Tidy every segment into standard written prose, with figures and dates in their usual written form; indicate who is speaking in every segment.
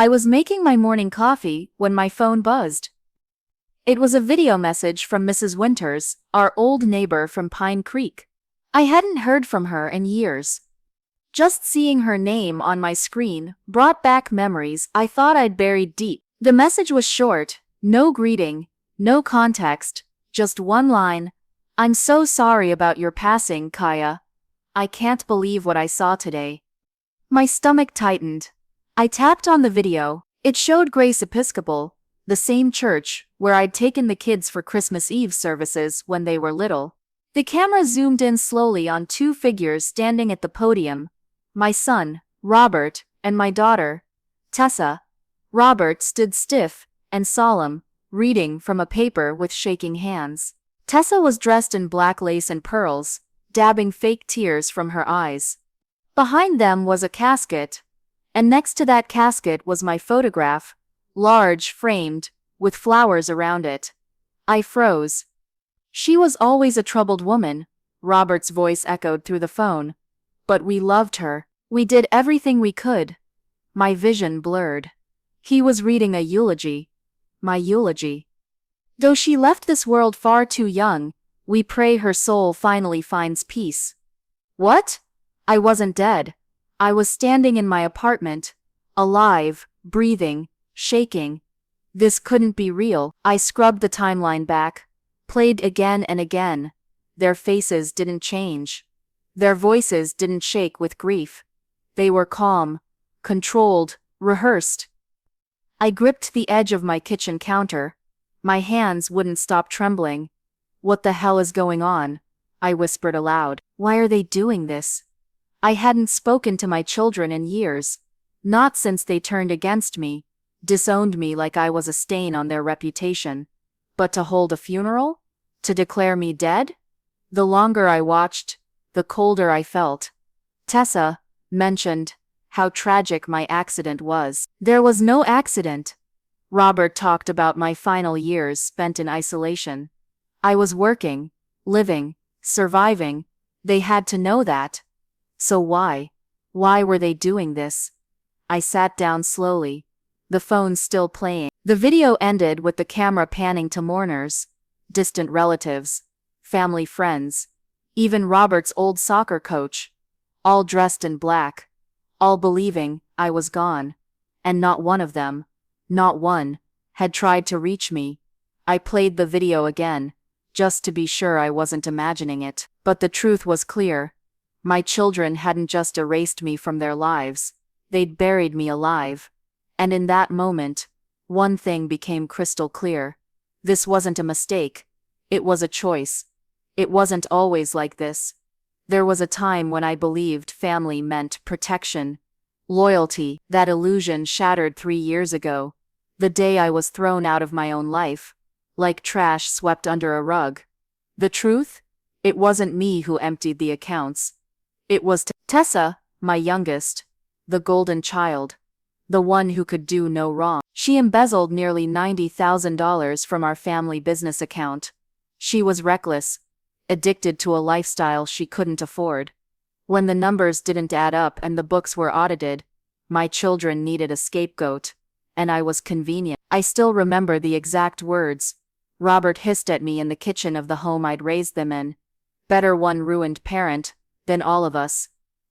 Speaker 1: I was making my morning coffee when my phone buzzed. It was a video message from Mrs. Winters, our old neighbor from Pine Creek. I hadn't heard from her in years. Just seeing her name on my screen brought back memories I thought I'd buried deep. The message was short, no greeting, no context, just one line. "I'm so sorry about your passing, Kaya. I can't believe what I saw today." My stomach tightened. I tapped on the video. It showed Grace Episcopal, the same church where I'd taken the kids for Christmas Eve services when they were little. The camera zoomed in slowly on two figures standing at the podium. My son, Robert, and my daughter, Tessa. Robert stood stiff and solemn, reading from a paper with shaking hands. Tessa was dressed in black lace and pearls, dabbing fake tears from her eyes. Behind them was a casket, and next to that casket was my photograph, large, framed, with flowers around it. I froze. "She was always a troubled woman," Robert's voice echoed through the phone. "But we loved her. We did everything we could." My vision blurred. He was reading a eulogy. My eulogy. "Though she left this world far too young, we pray her soul finally finds peace." What? I wasn't dead. I was standing in my apartment, alive, breathing, shaking. This couldn't be real. I scrubbed the timeline back, played again and again. Their faces didn't change. Their voices didn't shake with grief. They were calm, controlled, rehearsed. I gripped the edge of my kitchen counter. My hands wouldn't stop trembling. "What the hell is going on?" I whispered aloud. "Why are they doing this?" I hadn't spoken to my children in years. Not since they turned against me, disowned me like I was a stain on their reputation. But to hold a funeral? To declare me dead? The longer I watched, the colder I felt. Tessa mentioned how tragic my accident was. There was no accident. Robert talked about my final years spent in isolation. I was working, living, surviving. They had to know that. So why? Why were they doing this? I sat down slowly, the phone still playing. The video ended with the camera panning to mourners, distant relatives, family friends, even Robert's old soccer coach, all dressed in black, all believing I was gone. And not one of them, not one, had tried to reach me. I played the video again, just to be sure I wasn't imagining it. But the truth was clear. My children hadn't just erased me from their lives, they'd buried me alive. And in that moment, one thing became crystal clear. This wasn't a mistake. It was a choice. It wasn't always like this. There was a time when I believed family meant protection, loyalty. That illusion shattered 3 years ago, the day I was thrown out of my own life, like trash swept under a rug. The truth? It wasn't me who emptied the accounts. It was Tessa, my youngest, the golden child, the one who could do no wrong. She embezzled nearly $90,000 from our family business account. She was reckless, addicted to a lifestyle she couldn't afford. When the numbers didn't add up and the books were audited, my children needed a scapegoat, and I was convenient. I still remember the exact words. Robert hissed at me in the kitchen of the home I'd raised them in. "Better one ruined parent than all of us."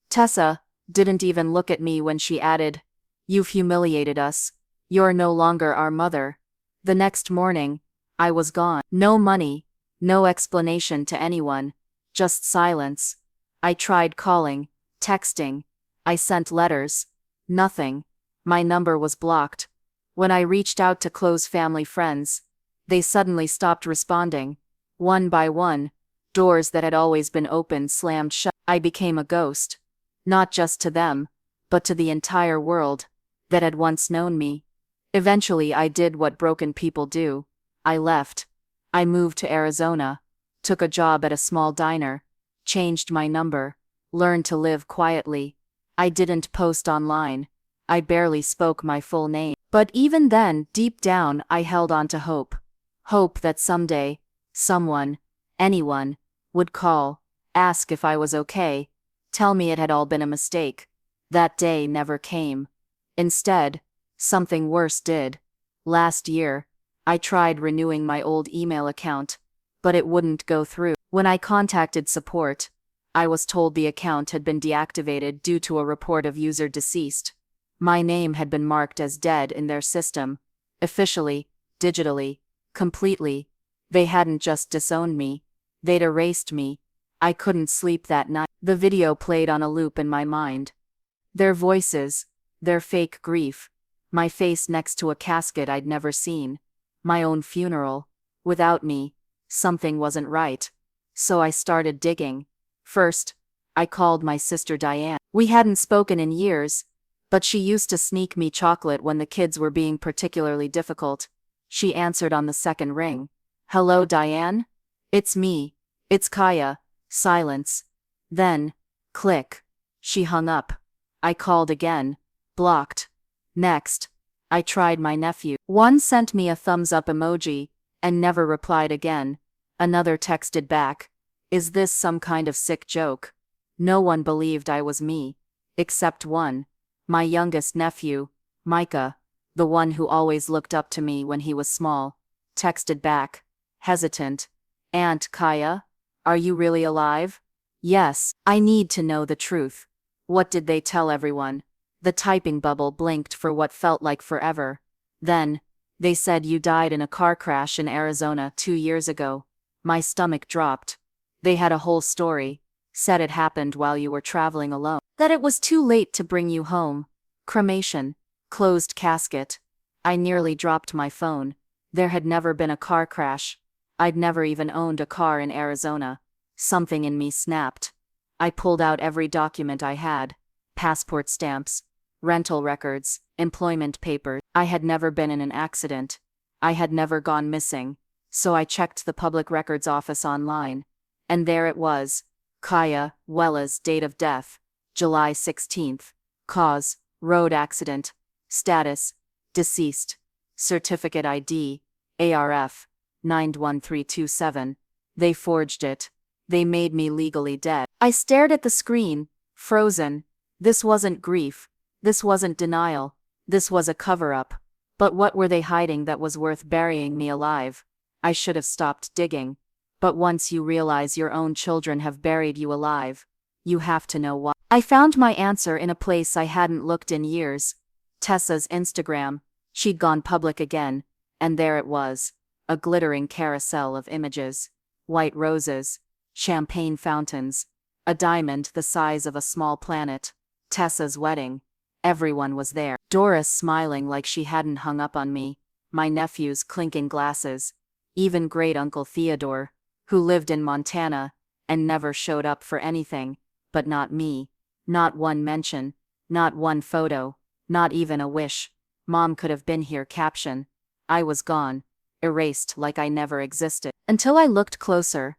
Speaker 1: Tessa didn't even look at me when she added, "You've humiliated us. You're no longer our mother." The next morning, I was gone. No money, no explanation to anyone, just silence. I tried calling, texting. I sent letters. Nothing. My number was blocked. When I reached out to close family friends, they suddenly stopped responding. One by one, doors that had always been open slammed shut. I became a ghost. Not just to them, but to the entire world that had once known me. Eventually I did what broken people do. I left. I moved to Arizona, took a job at a small diner, changed my number, learned to live quietly. I didn't post online. I barely spoke my full name. But even then, deep down, I held on to hope. Hope that someday, someone, anyone, would call, ask if I was okay, tell me it had all been a mistake. That day never came. Instead, something worse did. Last year, I tried renewing my old email account, but it wouldn't go through. When I contacted support, I was told the account had been deactivated due to a report of user deceased. My name had been marked as dead in their system, officially, digitally, completely. They hadn't just disowned me, they'd erased me. I couldn't sleep that night. The video played on a loop in my mind. Their voices, their fake grief, my face next to a casket I'd never seen, my own funeral. Without me, something wasn't right. So I started digging. First, I called my sister Diane. We hadn't spoken in years, but she used to sneak me chocolate when the kids were being particularly difficult. She answered on the second ring. "Hello, Diane? It's me. It's Kaya." Silence. Then, click. She hung up. I called again. Blocked. Next, I tried my nephew. One sent me a thumbs up emoji, and never replied again. Another texted back, "Is this some kind of sick joke?" No one believed I was me. Except one. My youngest nephew, Micah, the one who always looked up to me when he was small, texted back, hesitant, "Aunt Kaya, are you really alive?" "Yes, I need to know the truth." What did they tell everyone? The typing bubble blinked for what felt like forever. Then, they said you died in a car crash in Arizona 2 years ago. My stomach dropped. They had a whole story. Said it happened while you were traveling alone. That it was too late to bring you home. Cremation. Closed casket. I nearly dropped my phone. There had never been a car crash. I'd never even owned a car in Arizona. Something in me snapped. I pulled out every document I had. Passport stamps, rental records, employment papers. I had never been in an accident. I had never gone missing. So I checked the public records office online. And there it was. Kaya Wella's date of death, July 16th. Cause, road accident. Status, deceased. Certificate ID, ARF, 91327. They forged it. They made me legally dead. I stared at the screen, frozen. This wasn't grief. This wasn't denial. This was a cover-up. But what were they hiding that was worth burying me alive? I should have stopped digging. But once you realize your own children have buried you alive, you have to know why. I found my answer in a place I hadn't looked in years. Tessa's Instagram. She'd gone public again, and there it was. A glittering carousel of images. White roses. Champagne fountains. A diamond the size of a small planet. Tessa's wedding. Everyone was there. Doris smiling like she hadn't hung up on me. My nephews clinking glasses. Even great-uncle Theodore, who lived in Montana, and never showed up for anything, but not me. Not one mention. Not one photo. Not even a wish. "Mom could have been here" caption. I was gone. Erased like I never existed. Until I looked closer.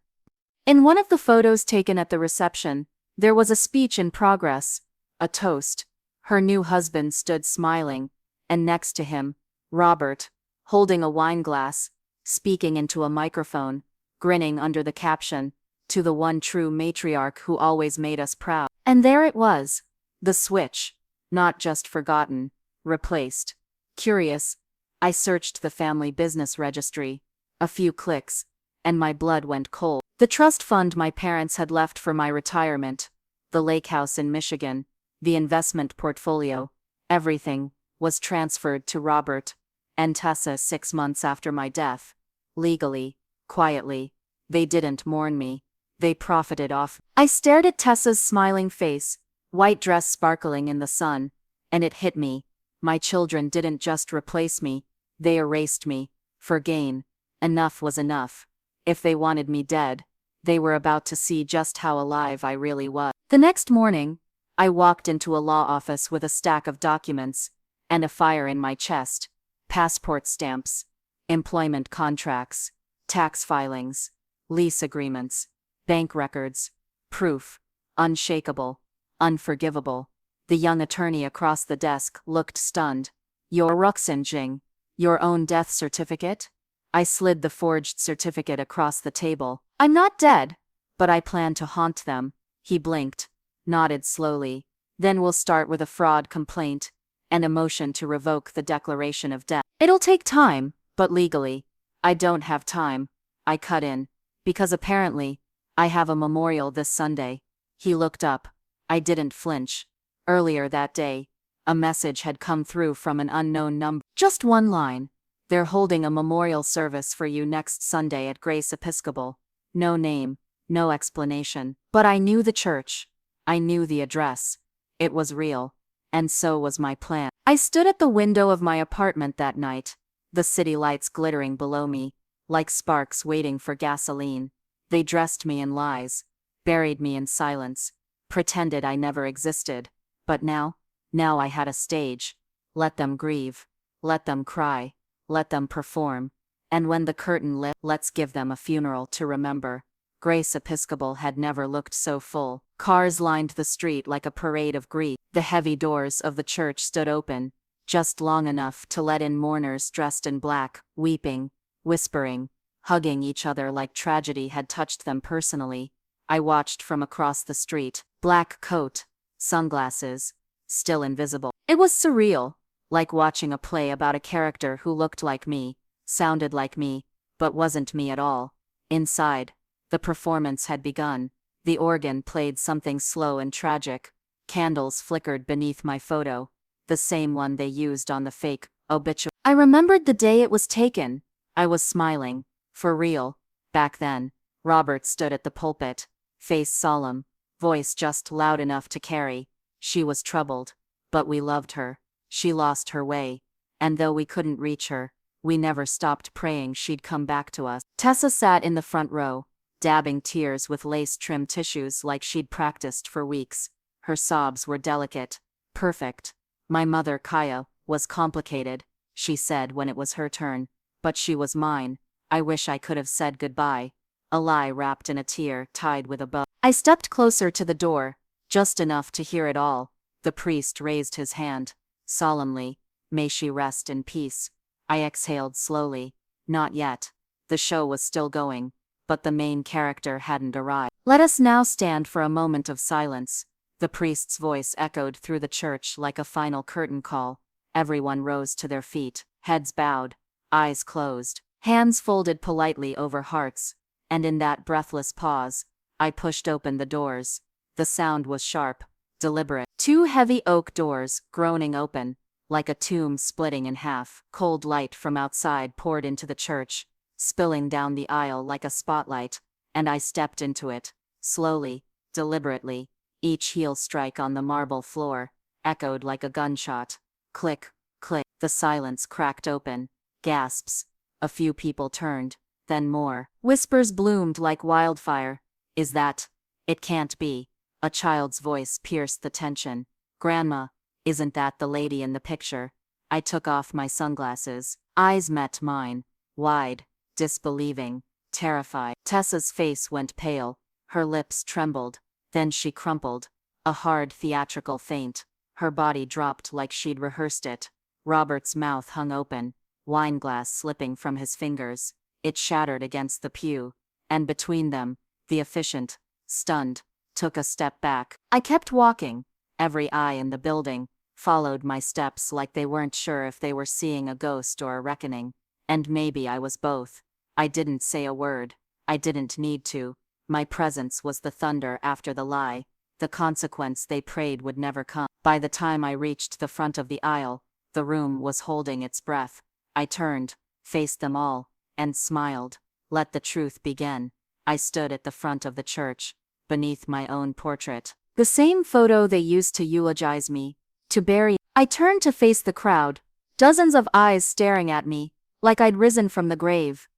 Speaker 1: In one of the photos taken at the reception, there was a speech in progress. A toast. Her new husband stood smiling, and next to him, Robert, holding a wine glass, speaking into a microphone, grinning under the caption, "To the one true matriarch who always made us proud." And there it was. The switch. Not just forgotten. Replaced. Curious, I searched the family business registry. A few clicks, and my blood went cold. The trust fund my parents had left for my retirement, the lake house in Michigan, the investment portfolio, everything was transferred to Robert and Tessa 6 months after my death. Legally, quietly. They didn't mourn me. They profited off. I stared at Tessa's smiling face, white dress sparkling in the sun, and it hit me. My children didn't just replace me, they erased me, for gain. Enough was enough. If they wanted me dead, they were about to see just how alive I really was. The next morning, I walked into a law office with a stack of documents, and a fire in my chest. Passport stamps, employment contracts, tax filings, lease agreements, bank records, proof, unshakable, unforgivable. The young attorney across the desk looked stunned. "Your Ruxinjing, your own death certificate?" I slid the forged certificate across the table. "I'm not dead, but I plan to haunt them." He blinked, nodded slowly. "Then we'll start with a fraud complaint, and a motion to revoke the declaration of death. It'll take time, but legally, I don't have time. I cut in. Because apparently, I have a memorial this Sunday. He looked up. I didn't flinch. Earlier that day, a message had come through from an unknown number. Just one line. They're holding a memorial service for you next Sunday at Grace Episcopal. No name, no explanation. But I knew the church. I knew the address. It was real. And so was my plan. I stood at the window of my apartment that night, the city lights glittering below me, like sparks waiting for gasoline. They dressed me in lies, buried me in silence, pretended I never existed. But now I had a stage. Let them grieve. Let them cry. Let them perform. And when the curtain lit, let's give them a funeral to remember. Grace Episcopal had never looked so full. Cars lined the street like a parade of grief. The heavy doors of the church stood open, just long enough to let in mourners dressed in black, weeping, whispering, hugging each other like tragedy had touched them personally. I watched from across the street, black coat, sunglasses, still invisible. It was surreal, like watching a play about a character who looked like me, sounded like me, but wasn't me at all. Inside, the performance had begun. The organ played something slow and tragic. Candles flickered beneath my photo, the same one they used on the fake obituary. I remembered the day it was taken. I was smiling. For real. Back then, Robert stood at the pulpit, face solemn, voice just loud enough to carry. She was troubled, but we loved her. She lost her way, and though we couldn't reach her, we never stopped praying she'd come back to us. Tessa sat in the front row, dabbing tears with lace-trimmed tissues like she'd practiced for weeks. Her sobs were delicate, perfect. My mother, Kaya, was complicated, she said when it was her turn, but she was mine. I wish I could have said goodbye. A lie wrapped in a tear, tied with a bow. I stepped closer to the door, just enough to hear it all. The priest raised his hand, solemnly. May she rest in peace. I exhaled slowly. Not yet. The show was still going, but the main character hadn't arrived. Let us now stand for a moment of silence. The priest's voice echoed through the church like a final curtain call. Everyone rose to their feet, heads bowed, eyes closed, hands folded politely over hearts, and in that breathless pause, I pushed open the doors. The sound was sharp, deliberate. Two heavy oak doors, groaning open, like a tomb splitting in half. Cold light from outside poured into the church, spilling down the aisle like a spotlight, and I stepped into it, slowly, deliberately. Each heel strike on the marble floor echoed like a gunshot. Click, click. The silence cracked open. Gasps. A few people turned, then more. Whispers bloomed like wildfire. Is that? It can't be. A child's voice pierced the tension. Grandma, isn't that the lady in the picture? I took off my sunglasses. Eyes met mine, wide, disbelieving, terrified. Tessa's face went pale. Her lips trembled. Then she crumpled. A hard theatrical faint. Her body dropped like she'd rehearsed it. Robert's mouth hung open, wine glass slipping from his fingers. It shattered against the pew, and between them, the officiant, stunned, took a step back. I kept walking. Every eye in the building followed my steps like they weren't sure if they were seeing a ghost or a reckoning. And maybe I was both. I didn't say a word. I didn't need to. My presence was the thunder after the lie, the consequence they prayed would never come. By the time I reached the front of the aisle, the room was holding its breath. I turned, faced them all, and smiled. Let the truth begin. I stood at the front of the church, beneath my own portrait. The same photo they used to eulogize me, to bury. I turned to face the crowd, dozens of eyes staring at me, like I'd risen from the grave.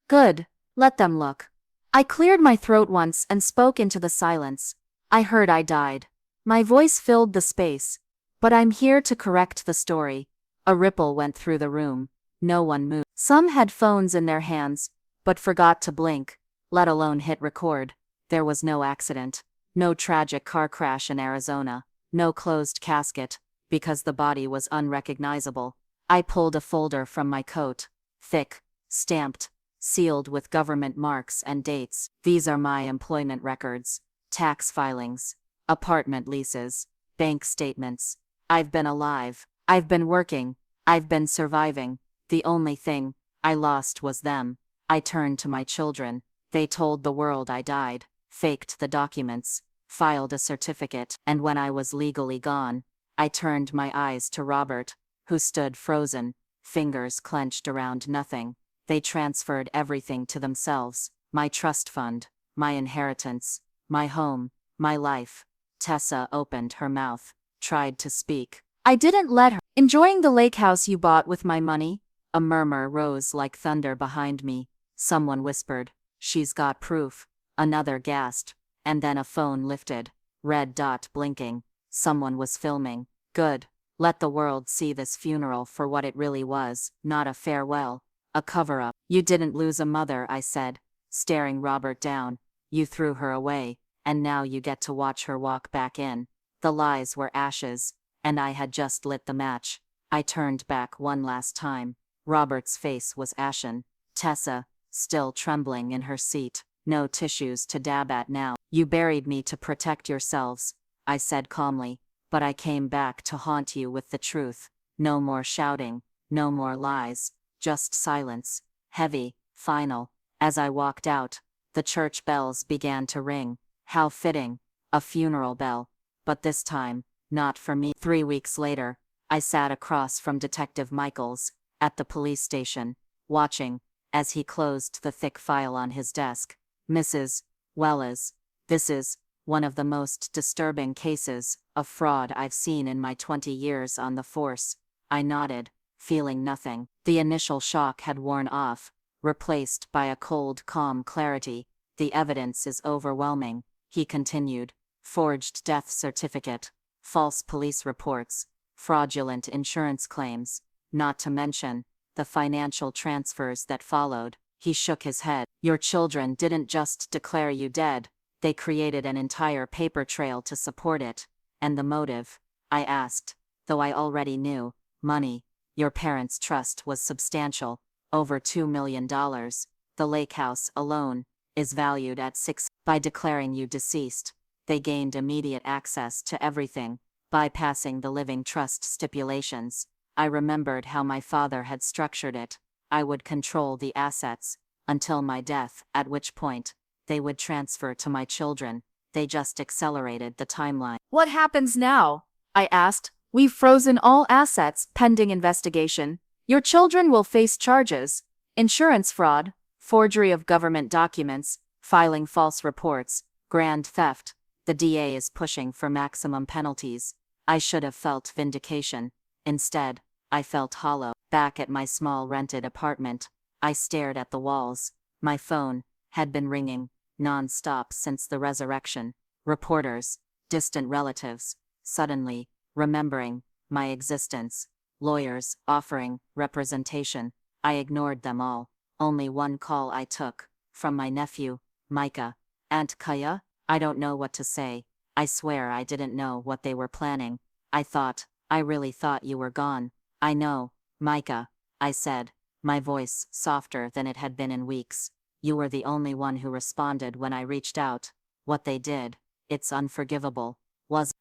Speaker 1: Good, let them look. I cleared my throat once and spoke into the silence. I heard I died. My voice filled the space. But I'm here to correct the story. A ripple went through the room. No one moved. Some had phones in their hands, but forgot to blink, let alone hit record. There was no accident. No tragic car crash in Arizona. No closed casket, because the body was unrecognizable. I pulled a folder from my coat. Thick, stamped, sealed with government marks and dates. These are my employment records, tax filings, apartment leases, bank statements. I've been alive. I've been working. I've been surviving. The only thing I lost was them. I turned to my children. They told the world I died, faked the documents, filed a certificate, and when I was legally gone, I turned my eyes to Robert, who stood frozen, fingers clenched around nothing. They transferred everything to themselves, my trust fund, my inheritance, my home, my life. Tessa opened her mouth, tried to speak. I didn't let her. Enjoying the lake house you bought with my money? A murmur rose like thunder behind me. Someone whispered, "She's got proof." Another gasped, and then a phone lifted, red dot blinking. Someone was filming. Good. Let the world see this funeral for what it really was, not a farewell, a cover-up. You didn't lose a mother, I said, staring Robert down. You threw her away, and now you get to watch her walk back in. The lies were ashes, and I had just lit the match. I turned back one last time. Robert's face was ashen. Tessa, still trembling in her seat. No tissues to dab at now. You buried me to protect yourselves, I said calmly, but I came back to haunt you with the truth. No more shouting, no more lies, just silence. Heavy, final. As I walked out, the church bells began to ring. How fitting. A funeral bell. But this time, not for me. 3 weeks later, I sat across from Detective Michaels, at the police station, watching, as he closed the thick file on his desk. Mrs. Wells, this is one of the most disturbing cases of fraud I've seen in my 20 years on the force. I nodded, feeling nothing. The initial shock had worn off, replaced by a cold, calm clarity. The evidence is overwhelming, he continued. Forged death certificate, false police reports, fraudulent insurance claims, not to mention the financial transfers that followed. He shook his head. Your children didn't just declare you dead, they created an entire paper trail to support it. And the motive? I asked, though I already knew. Money. Your parents' trust was substantial, over $2 million. The lake house alone is valued at $6. By declaring you deceased, they gained immediate access to everything, bypassing the living trust stipulations. I remembered how my father had structured it. I would control the assets, until my death, at which point, they would transfer to my children. They just accelerated the timeline. What happens now? I asked. We've frozen all assets, pending investigation. Your children will face charges: insurance fraud, forgery of government documents, filing false reports, grand theft. The DA is pushing for maximum penalties. I should have felt vindication. Instead, I felt hollow. Back at my small rented apartment, I stared at the walls. My phone had been ringing non-stop since the resurrection. Reporters, distant relatives, suddenly remembering my existence. Lawyers offering representation. I ignored them all. Only one call I took, from my nephew, Micah. Aunt Kaya? I don't know what to say. I swear I didn't know what they were planning. I really thought you were gone. I know, Micah, I said, my voice softer than it had been in weeks. You were the only one who responded when I reached out. What they did, it's unforgivable.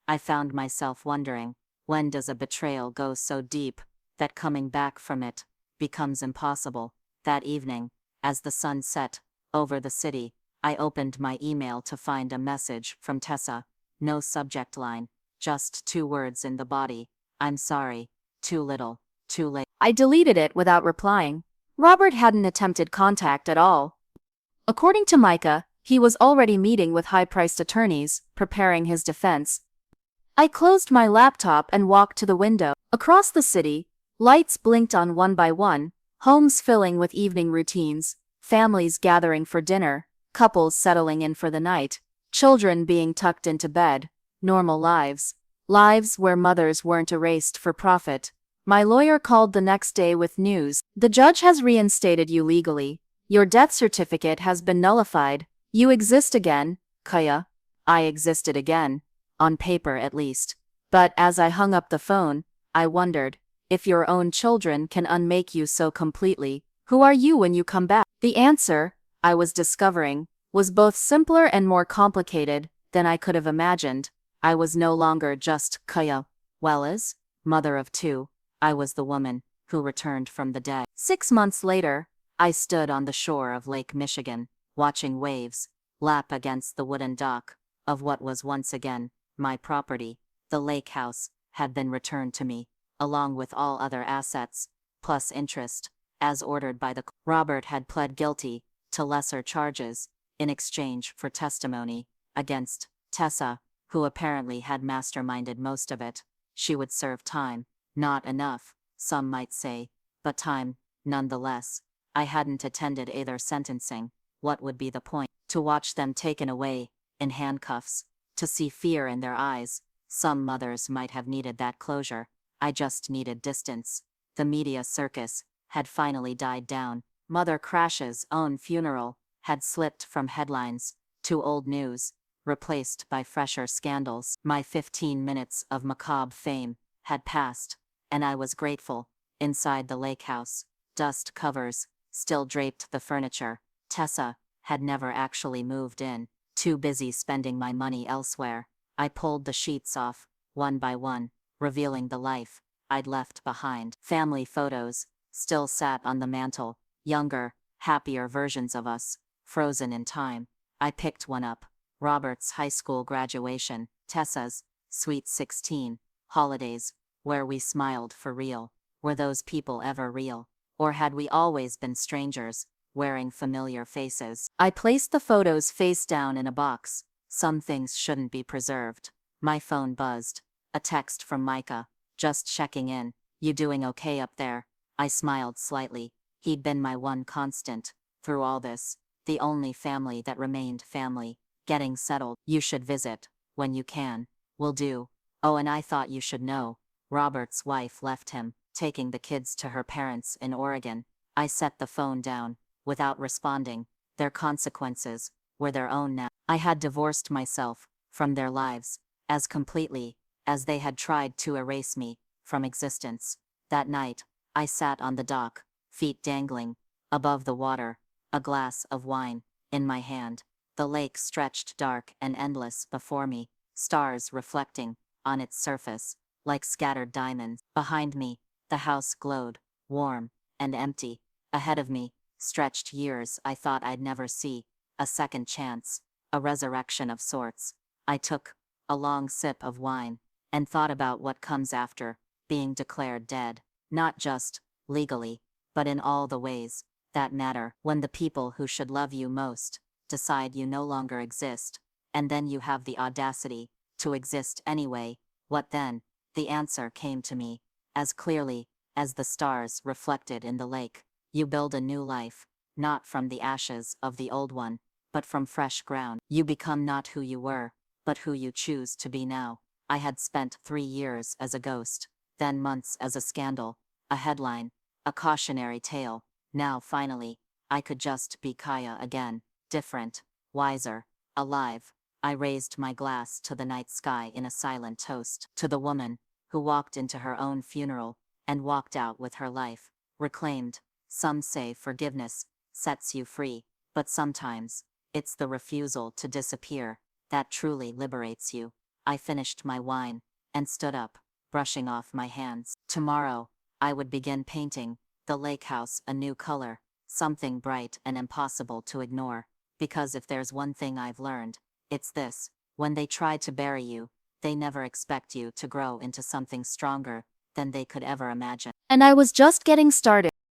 Speaker 1: I found myself wondering, when does a betrayal go so deep that coming back from it becomes impossible? That evening, as the sun set over the city, I opened my email to find a message from Tessa. No subject line, just 2 words in the body. I'm sorry. Too little, too late. I deleted it without replying. Robert hadn't attempted contact at all. According to Micah, he was already meeting with high-priced attorneys, preparing his defense. I closed my laptop and walked to the window. Across the city, lights blinked on one by one, homes filling with evening routines, families gathering for dinner, couples settling in for the night, children being tucked into bed. Normal lives. Lives where mothers weren't erased for profit. My lawyer called the next day with news. The judge has reinstated you legally. Your death certificate has been nullified. You exist again, Kaya. I existed again. On paper at least. But as I hung up the phone, I wondered, if your own children can unmake you so completely, who are you when you come back? The answer, I was discovering, was both simpler and more complicated than I could have imagined. I was no longer just Kaya Wells, mother of 2.
Speaker 2: I was the woman who returned from the dead.
Speaker 1: 6 months later,
Speaker 2: I stood on the shore of Lake Michigan, watching waves lap against the wooden dock of what was once again my property. The lake house had been returned to me, along with all other assets, plus interest, as ordered by the court. Robert had pled guilty to lesser charges in exchange for testimony against Tessa, who apparently had masterminded most of it. She would serve time. Not enough, some might say, but time, nonetheless. I hadn't attended either sentencing. What would be the point? To watch them taken away, in handcuffs, to see fear in their eyes. Some mothers might have needed that closure. I just needed distance. The media circus had finally died down. Mother Crash's own funeral had slipped from headlines to old news, replaced by fresher scandals. My 15 minutes of macabre fame had passed, and I was grateful. Inside the lake house, dust covers still draped the furniture. Tessa had never actually moved in, too busy spending my money elsewhere. I pulled the sheets off, one by one, revealing the life I'd left behind. Family photos still sat on the mantel, younger, happier versions of us, frozen in time. I picked one up. Robert's high school graduation, Tessa's Sweet 16, holidays, where we smiled for real. Were those people ever real? Or had we always been strangers, wearing familiar faces? I placed the photos face down in a box. Some things shouldn't be preserved. My phone buzzed. A text from Micah. Just checking in. You doing okay up there? I smiled slightly. He'd been my one constant through all this. The only family that remained family. Getting settled. You should visit when you can. Will do. Oh, and I thought you should know. Robert's wife left him, taking the kids to her parents in Oregon. I set the phone down, without responding. Their consequences were their own now. I had divorced myself from their lives, as completely as they had tried to erase me from existence. That night, I sat on the dock, feet dangling, above the water, a glass of wine in my hand. The lake stretched dark and endless before me, stars reflecting on its surface, like scattered diamonds. Behind me, the house glowed, warm and empty. Ahead of me, stretched years I thought I'd never see, a second chance, a resurrection of sorts. I took a long sip of wine, and thought about what comes after being declared dead, not just legally, but in all the ways that matter. When the people who should love you most decide you no longer exist, and then you have the audacity to exist anyway, what then? The answer came to me, as clearly as the stars reflected in the lake. You build a new life, not from the ashes of the old one, but from fresh ground. You become not who you were, but who you choose to be now. I had spent 3 years as a ghost, then months as a scandal, a headline, a cautionary tale. Now finally, I could just be Kaya again, different, wiser, alive. I raised my glass to the night sky in a silent toast to the woman who walked into her own funeral and walked out with her life reclaimed. Some say forgiveness sets you free, but sometimes it's the refusal to disappear that truly liberates you. I finished my wine and stood up, brushing off my hands. Tomorrow, I would begin painting the lake house a new color, something bright and impossible to ignore, because if there's one thing I've learned, it's this: when they try to bury you, they never expect you to grow into something stronger than they could ever imagine.
Speaker 1: and I was just getting started.